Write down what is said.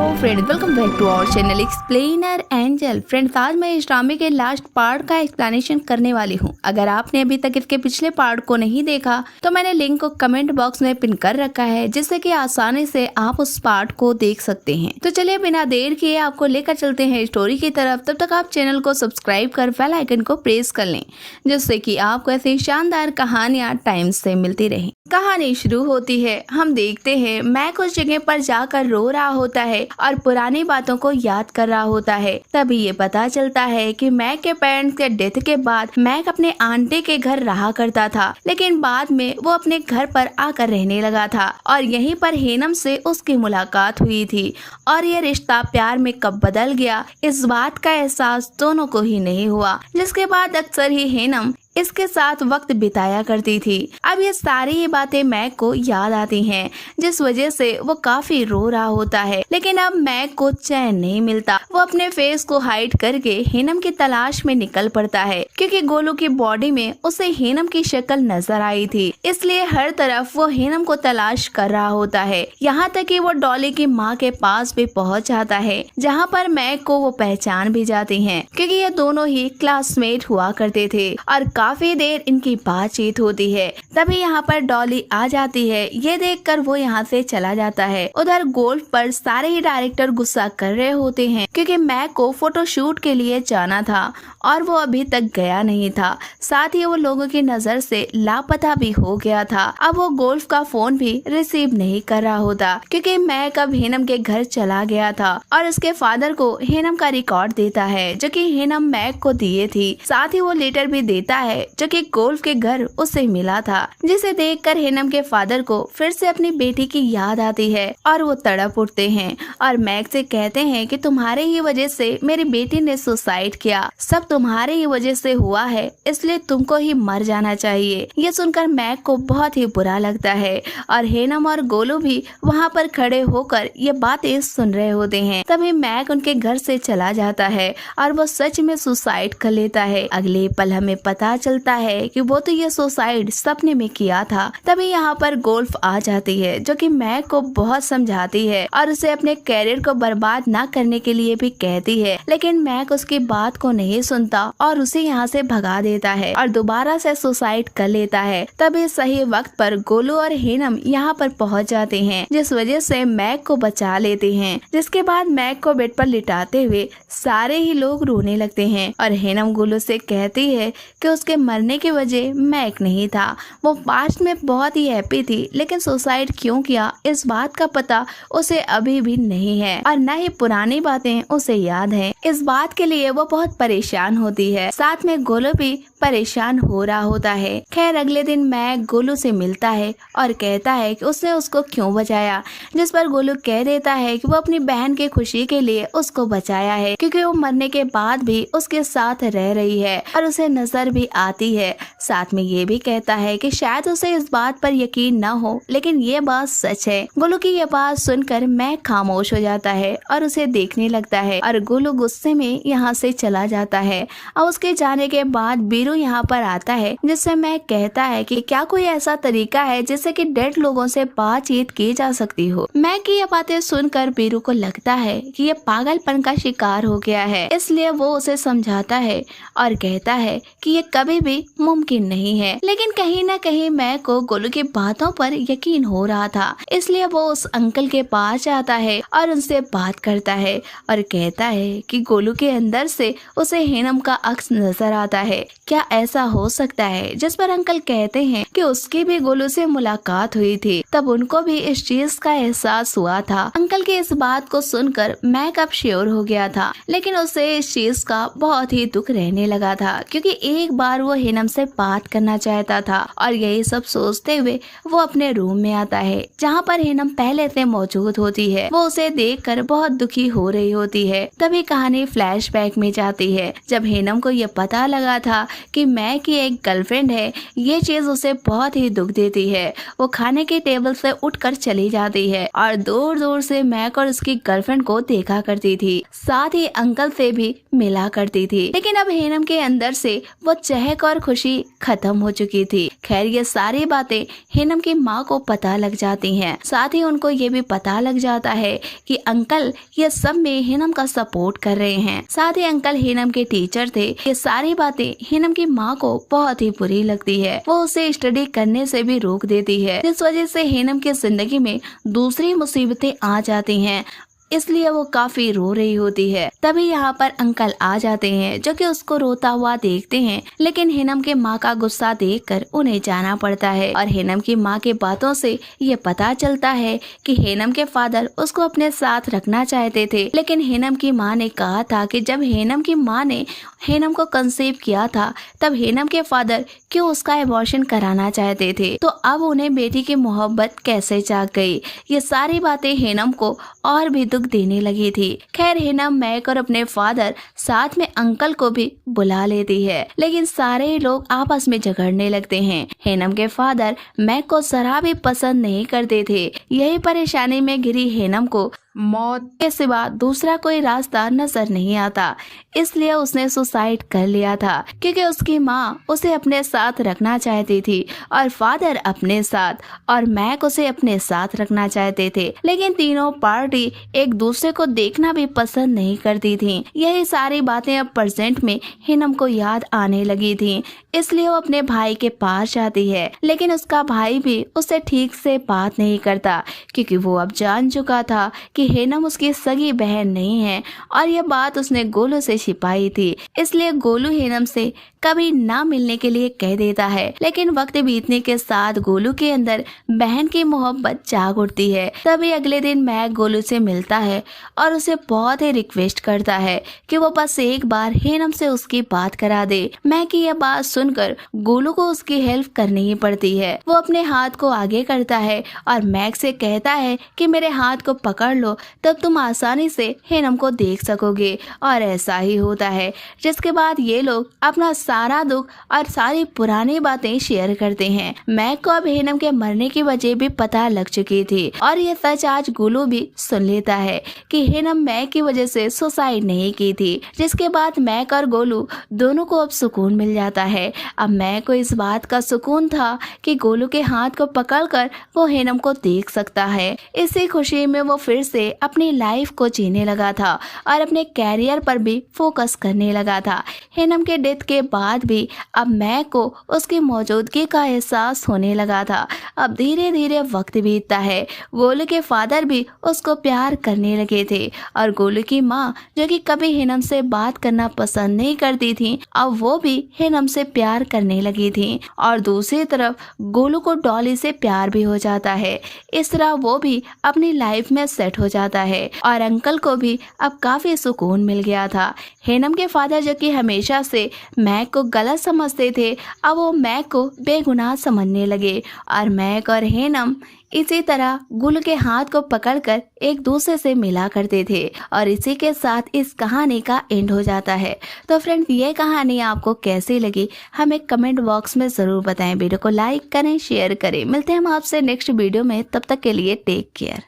Hello friends, welcome back to our channel explainer angel. Friends, आज मैं इस ड्रामे के लास्ट पार्ट का एक्सप्लेनेशन करने वाली हूँ। अगर आपने अभी तक इसके पिछले पार्ट को नहीं देखा तो मैंने लिंक को कमेंट बॉक्स में पिन कर रखा है, जिससे कि आसानी से आप उस पार्ट को देख सकते हैं। तो चलिए बिना देर किए आपको लेकर चलते हैं स्टोरी की तरफ। तब तक आप चैनल को सब्सक्राइब कर बेल आइकन को प्रेस कर लें, जिससे कि आपको ऐसी शानदार कहानियाँ टाइम से मिलती रहे। कहानी शुरू होती है। हम देखते हैं मैक उस जगह पर जाकर रो रहा होता है और पुरानी बातों को याद कर रहा होता है। तभी ये पता चलता है कि मैक के पेरेंट्स के डेथ के बाद मैक अपने आंटी के घर रहा करता था, लेकिन बाद में वो अपने घर पर आकर रहने लगा था और यहीं पर हेनम से उसकी मुलाकात हुई थी। और ये रिश्ता प्यार में कब बदल गया, इस बात का एहसास दोनों को ही नहीं हुआ, जिसके बाद अक्सर ही हेनम इसके साथ वक्त बिताया करती थी। अब ये सारी बातें मैक को याद आती हैं, जिस वजह से वो काफी रो रहा होता है। लेकिन अब मैक को चैन नहीं मिलता। वो अपने फेस को हाइड करके हेनम की तलाश में निकल पड़ता है, क्योंकि गोलू की बॉडी में उसे हेनम की शक्ल नजर आई थी। इसलिए हर तरफ वो हेनम को तलाश कर रहा होता है। यहाँ तक कि वो डॉली की माँ के पास भी पहुँच जाता है, जहाँ पर मैक को वो पहचान भी जाती है, क्योंकि ये दोनों ही क्लासमेट हुआ करते थे और काफी देर इनकी बातचीत होती है। तभी यहाँ पर डॉली आ जाती है। ये देखकर वो यहाँ से चला जाता है। उधर गोल्फ पर सारे ही डायरेक्टर गुस्सा कर रहे होते हैं, क्योंकि मैक को फोटोशूट के लिए जाना था और वो अभी तक गया नहीं था। साथ ही वो लोगों की नजर से लापता भी हो गया था। अब वो गोल्फ का फोन भी रिसीव नहीं कर रहा होता, क्योंकि मैक अब हेनम के घर चला गया था और उसके फादर को हेनम का रिकॉर्ड देता है, जो कि हेनम मैक को दिए थी। साथ ही वो लेटर भी देता है जो कि गोल्फ के घर उसे मिला था, जिसे देखकर हेनम के फादर को फिर से अपनी बेटी की याद आती है और वो तड़प उठते हैं और मैक से कहते हैं कि तुम्हारे ही वजह से मेरी बेटी ने सुसाइड किया, सब तुम्हारे ही वजह से हुआ है, इसलिए तुमको ही मर जाना चाहिए। ये सुनकर मैक को बहुत ही बुरा लगता है और हेनम और गोलू भी वहाँ पर खड़े होकर ये बातें सुन रहे होते हैं। तभी मैक उनके घर से चला जाता है और वो सच में सुसाइड कर लेता है। अगले पल हमें पता चलता है कि वो तो ये सुसाइड सपने में किया था। तभी यहाँ पर गोल्फ आ जाती है, जो कि मैक को बहुत समझाती है और उसे अपने कैरियर को बर्बाद ना करने के लिए भी कहती है, लेकिन मैक उसकी बात को नहीं सुनता और उसे यहाँ से भगा देता है और दोबारा से सुसाइड कर लेता है। तभी सही वक्त पर गोलू और हेनम यहाँ पर पहुँच जाते हैं, जिस वजह से मैक को बचा लेते हैं। जिसके बाद मैक को बेड पर लिटाते हुए सारे ही लोग रोने लगते हैं और हेनम गोलू से कहती है कि उसके मरने की वजह मैक नहीं था। वो पास्ट में बहुत ही हैप्पी थी, लेकिन सुसाइड क्यों किया इस बात का पता उसे अभी भी नहीं है और न ही पुरानी बातें उसे याद है। इस बात के लिए वो बहुत परेशान होती है। साथ में गोलू भी परेशान हो रहा होता है। खैर अगले दिन मैक गोलू से मिलता है और कहता है कि उसने उसको क्यों बचाया, जिस पर गोलू कह देता है कि वो अपनी बहन की खुशी के लिए उसको बचाया है, क्योंकि वो मरने के बाद भी उसके साथ रह रही है और उसे नजर भी आती है। साथ में ये भी कहता है कि शायद उसे इस बात पर यकीन न हो, लेकिन ये बात सच है। गोलू की ये बात सुनकर मैक खामोश हो जाता है और उसे देखने लगता है और गोलू गुस्से में यहाँ से चला जाता है। और उसके जाने के बाद बीरू यहाँ पर आता है, जिससे मैक कहता है कि क्या कोई ऐसा तरीका है जिससे कि डेड लोगों से बातचीत की जा सकती हो। मैक की ये बातें सुनकर बीरू को लगता है कि ये पागलपन का शिकार हो गया है, इसलिए वो उसे समझाता है और कहता है कि ये कभी भी मुमकिन नहीं है। लेकिन कहीं न कहीं मैक को गोलू की बातों पर यकीन हो रहा था, इसलिए वो उस अंकल के पास जाता है और उनसे बात करता है और कहता है कि गोलू के अंदर से उसे हेनम का अक्स नजर आता है। क्या ऐसा हो सकता है? जिस पर अंकल कहते हैं कि उसकी भी गोलू से मुलाकात हुई थी, तब उनको भी इस चीज का एहसास हुआ था। अंकल की इस बात को सुनकर मैक अब श्योर हो गया था, लेकिन उसे इस चीज का बहुत ही दुख रहने लगा था, क्योंकि एक बार वो हेनम से बात करना चाहता था। और यही सब सोचते हुए वो अपने रूम में आता है, जहाँ पर हेनम पहले से मौजूद होती है। वो उसे देखकर बहुत दुखी हो रही होती है। तभी कहानी फ्लैशबैक में जाती है, जब हेनम को ये पता लगा था कि मैक की एक गर्लफ्रेंड है। ये चीज उसे बहुत ही दुख देती है। वो खाने के टेबल से उठकर चली जाती है और दूर दूर से मैक और उसकी गर्लफ्रेंड को देखा करती थी, साथ ही अंकल से भी मिला करती थी। लेकिन अब हेनम के अंदर से वो चेहरा महक और खुशी खत्म हो चुकी थी। खैर ये सारी बातें हेनम की माँ को पता लग जाती हैं। साथ ही उनको ये भी पता लग जाता है कि अंकल ये सब में हेनम का सपोर्ट कर रहे हैं। साथ ही अंकल हेनम के टीचर थे। ये सारी बातें हेनम की माँ को बहुत ही बुरी लगती है। वो उसे स्टडी करने से भी रोक देती है, जिस वजह से हेनम की जिंदगी में दूसरी मुसीबतें आ जाती हैं। इसलिए वो काफी रो रही होती है। तभी यहाँ पर अंकल आ जाते हैं, जो कि उसको रोता हुआ देखते हैं। लेकिन हेनम के माँ का गुस्सा देखकर उन्हें जाना पड़ता है और हेनम की माँ के बातों से ये पता चलता है कि हेनम के फादर उसको अपने साथ रखना चाहते थे। लेकिन हेनम की माँ ने कहा था कि जब हेनम की माँ ने हेनम को कंसीव किया था तब हेनम के फादर क्यों उसका एबॉर्शन कराना चाहते थे। तो अब उन्हें बेटी की मोहब्बत कैसे जाग गई। ये सारी बातें हेनम को और भी दुख देने लगी थी। खैर हेनम महक और अपने फादर साथ में अंकल को भी बुला लेती है, लेकिन सारे लोग आपस में झगड़ने लगते हैं। हेनम के फादर महक को जरा भी पसंद नहीं करते थे। यही परेशानी में घिरी हेनम को मौत के सिवा दूसरा कोई रास्ता नजर नहीं आता, इसलिए उसने सुसाइड कर लिया था, क्योंकि उसकी माँ उसे अपने साथ रखना चाहती थी और फादर अपने साथ और महक उसे अपने साथ रखना चाहते थे। लेकिन तीनों पार्टी एक दूसरे को देखना भी पसंद नहीं करती थी। यही सारी बातें अब प्रेजेंट में हेनम को याद आने लगी थी, इसलिए वो अपने भाई के पास जाती है। लेकिन उसका भाई भी उससे ठीक से बात नहीं करता, क्योंकि वो अब जान चुका था कि हेनम उसकी सगी बहन नहीं है और यह बात उसने गोलू से छिपाई थी। इसलिए गोलू हेनम से कभी ना मिलने के लिए कह देता है। लेकिन वक्त बीतने के साथ गोलू के अंदर बहन की मोहब्बत जाग उठती है। तभी अगले दिन महक गोलू से मिलता है और उसे बहुत ही रिक्वेस्ट करता है कि वो बस एक बार हेनम से उसकी बात करा दे। महक की यह बात सुनकर गोलू को उसकी हेल्प करनी ही पड़ती है। वो अपने हाथ को आगे करता है और महक से कहता है कि मेरे हाथ को पकड़ लो, तब तुम आसानी से हेनम को देख सकोगे। और ऐसा ही होता है, जिसके बाद ये लोग अपना सारा दुख और सारी पुरानी बातें शेयर करते हैं। महक को अब हेनम के मरने की वजह भी पता लग चुकी थी और ये सच आज गोलू भी सुन लेता है कि हेनम महक की वजह से सुसाइड नहीं की थी। जिसके बाद महक और गोलू दोनों को अब सुकून मिल जाता है। अब महक को इस बात का सुकून था कि गोलू के हाथ को पकड़कर वो हेनम को देख सकता है। इसी खुशी में वो फिर से अपनी लाइफ को जीने लगा था और अपने कैरियर पर भी फोकस करने लगा था। हेनम के डेथ के बाद भी अब महक को उसकी मौजूदगी का एहसास होने लगा था। अब धीरे धीरे वक्त बीतता है। गोलू के फादर भी उसको प्यार करने लगे थे और गोलू की माँ, जो कि कभी हेनम से बात करना पसंद नहीं करती थी, अब वो भी हेनम से प्यार करने लगी थी। और दूसरी तरफ गोलू को डॉली से प्यार भी हो जाता है। इस तरह वो भी अपनी लाइफ में सेट हो जाता है और अंकल को भी अब काफी सुकून मिल गया था। हेनम के फादर, जो कि हमेशा से महक को गलत समझते थे, अब वो महक को बेगुनाह समझने लगे और महक और हेनम इसी तरह गोलू के हाथ को पकड़कर एक दूसरे से मिला करते थे। और इसी के साथ इस कहानी का एंड हो जाता है। तो फ्रेंड्स, ये कहानी आपको कैसी लगी हमें कमेंट बॉक्स में जरूर बताएं। वीडियो को लाइक करें, शेयर करें। मिलते हैं हम आपसे नेक्स्ट वीडियो में, तब तक के लिए टेक केयर।